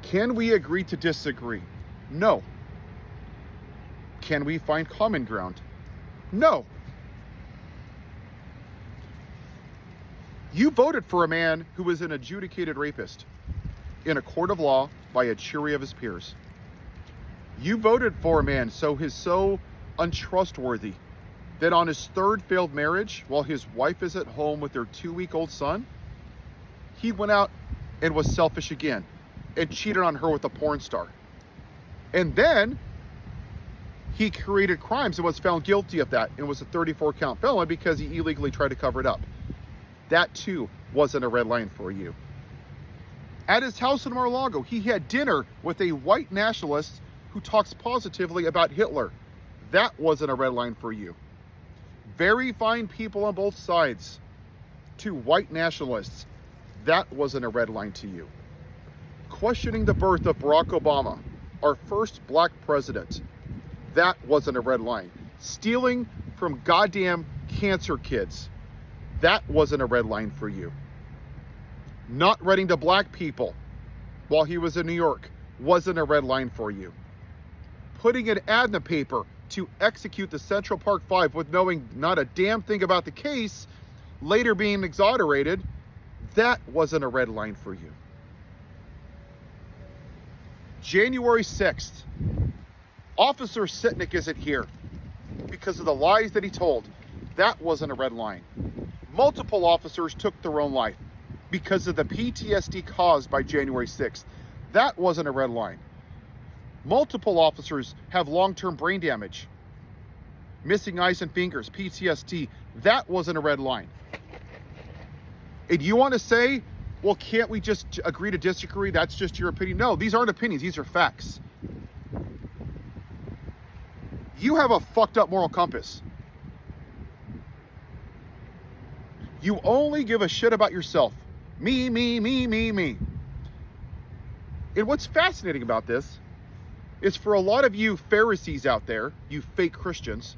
Can we agree to disagree? No. Can we find common ground? No. You voted for a man who was an adjudicated rapist in a court of law by a jury of his peers. You voted for a man so untrustworthy that on his third failed marriage, while his wife is at home with their 2-week-old son, he went out and was selfish again and cheated on her with a porn star. And then he created crimes and was found guilty of that and was a 34-count felon because he illegally tried to cover it up. That too wasn't a red line for you. At his house in Mar-a-Lago, he had dinner with a white nationalist who talks positively about Hitler. That wasn't a red line for you. Very fine people on both sides. To white nationalists, that wasn't a red line to you. Questioning the birth of Barack Obama, our first black president, that wasn't a red line. Stealing from goddamn cancer kids, that wasn't a red line for you. Not renting to black people while he was in New York wasn't a red line for you. Putting an ad in the paper to execute the Central Park Five with knowing not a damn thing about the case, later being exonerated, that wasn't a red line for you. January 6th, Officer Sitnick isn't here because of the lies that he told. That wasn't a red line. Multiple officers took their own life because of the PTSD caused by January 6th. That wasn't a red line. Multiple officers have long-term brain damage, missing eyes and fingers, PTSD. That wasn't a red line. And you want to say, well, can't we just agree to disagree? That's just your opinion. No, these aren't opinions. These are facts. You have a fucked up moral compass. You only give a shit about yourself. Me, me, me, me, me. And what's fascinating about this is for a lot of you Pharisees out there, you fake Christians,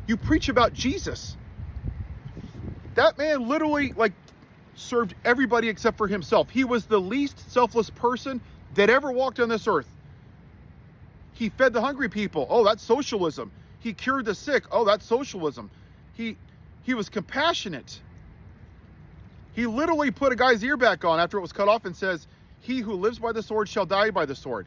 you preach about Jesus. That man literally served everybody except for himself. He was the least selfless person that ever walked on this earth. He fed the hungry people. Oh, that's socialism. He cured the sick. Oh, that's socialism. He was compassionate. He literally put a guy's ear back on after it was cut off and says, "He who lives by the sword shall die by the sword."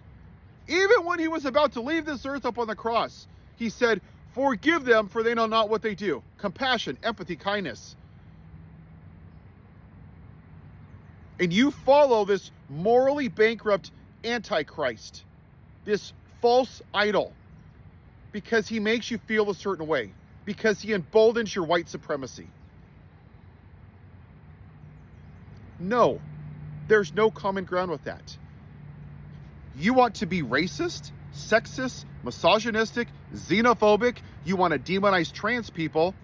Even when he was about to leave this earth up on the cross, he said, "Forgive them, for they know not what they do." Compassion, empathy, kindness. And you follow this morally bankrupt antichrist, this false idol, because he makes you feel a certain way, because he emboldens your white supremacy. No, there's no common ground with that. You want to be racist, sexist, misogynistic, xenophobic. You want to demonize trans people.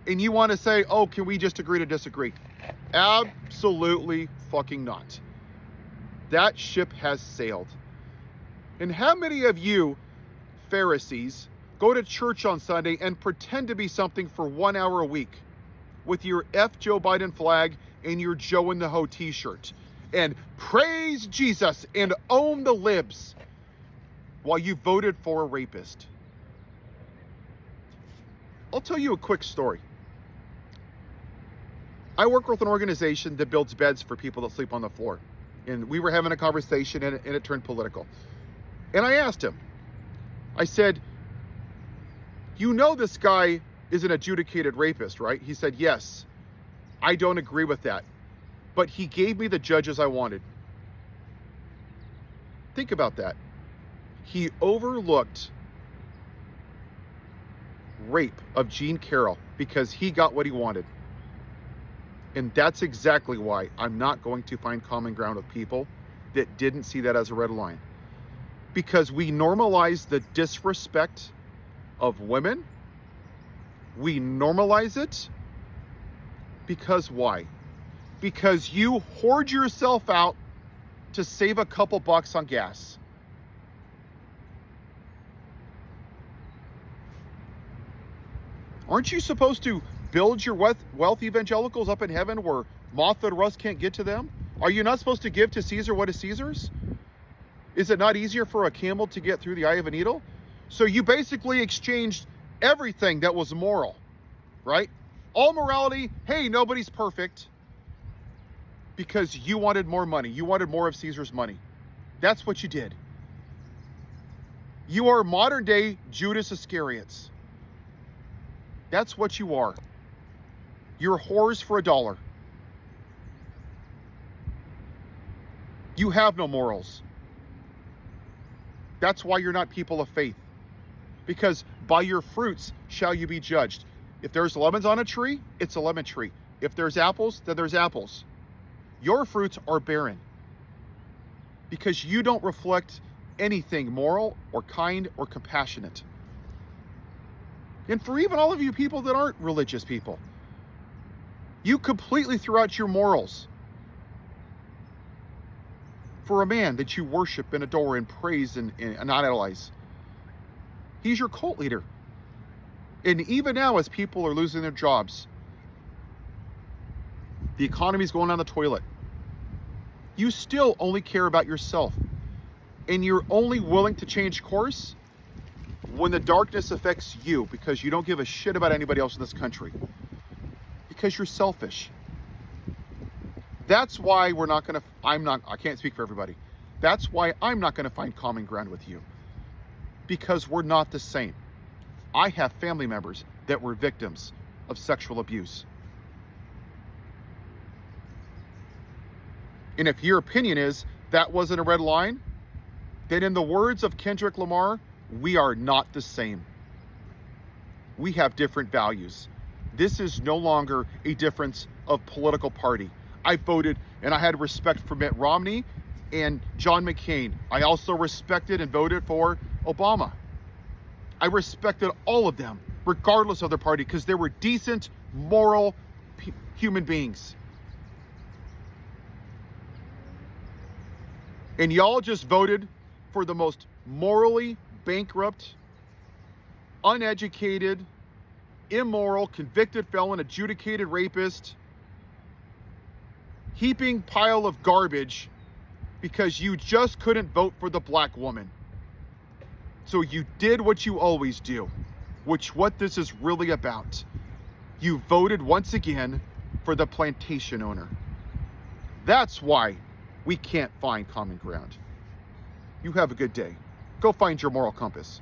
And you want to say, oh, can we just agree to disagree? Absolutely fucking not. That ship has sailed. And how many of you Pharisees go to church on Sunday and pretend to be something for 1 hour a week with your F Joe Biden flag and your Joe in the Ho t-shirt and praise Jesus and own the libs while you voted for a rapist? I'll tell you a quick story. I work with an organization that builds beds for people that sleep on the floor. And we were having a conversation and it turned political. And I asked him, I said, you know this guy is an adjudicated rapist, right? He said, yes. I don't agree with that. But he gave me the judges I wanted. Think about that. He overlooked rape of Jean Carroll because he got what he wanted. And that's exactly why I'm not going to find common ground with people that didn't see that as a red line. Because we normalize the disrespect of women. We normalize it. Because why? Because you hoard yourself out to save a couple bucks on gas. Aren't you supposed to build your wealth evangelicals up in heaven where moth and rust can't get to them? Are you not supposed to give to Caesar what is Caesar's? Is it not easier for a camel to get through the eye of a needle? So you basically exchanged everything that was moral, right? All morality, hey, nobody's perfect, because you wanted more money. You wanted more of Caesar's money. That's what you did. You are modern day Judas Iscariots. That's what you are. You're whores for $1. You have no morals. That's why you're not people of faith. Because by your fruits shall you be judged. If there's lemons on a tree, it's a lemon tree. If there's apples, then there's apples. Your fruits are barren. Because you don't reflect anything moral or kind or compassionate. And for even all of you people that aren't religious people, you completely threw out your morals for a man that you worship and adore and praise and idolize. He's your cult leader. And even now, as people are losing their jobs, the economy's going down the toilet, you still only care about yourself. And you're only willing to change course when the darkness affects you, because you don't give a shit about anybody else in this country. Because you're selfish. That's why I can't speak for everybody. That's why I'm not going to find common ground with you. Because we're not the same. I have family members that were victims of sexual abuse. And if your opinion is that wasn't a red line, then in the words of Kendrick Lamar, we are not the same. We have different values. This is no longer a difference of political party. I voted and I had respect for Mitt Romney and John McCain. I also respected and voted for Obama. I respected all of them, regardless of their party, because they were decent, moral human beings. And y'all just voted for the most morally bankrupt, uneducated, immoral, convicted felon, adjudicated rapist, heaping pile of garbage because you just couldn't vote for the black woman. So you did what you always do, what this is really about. You voted once again for the plantation owner. That's why we can't find common ground. You have a good day. Go find your moral compass.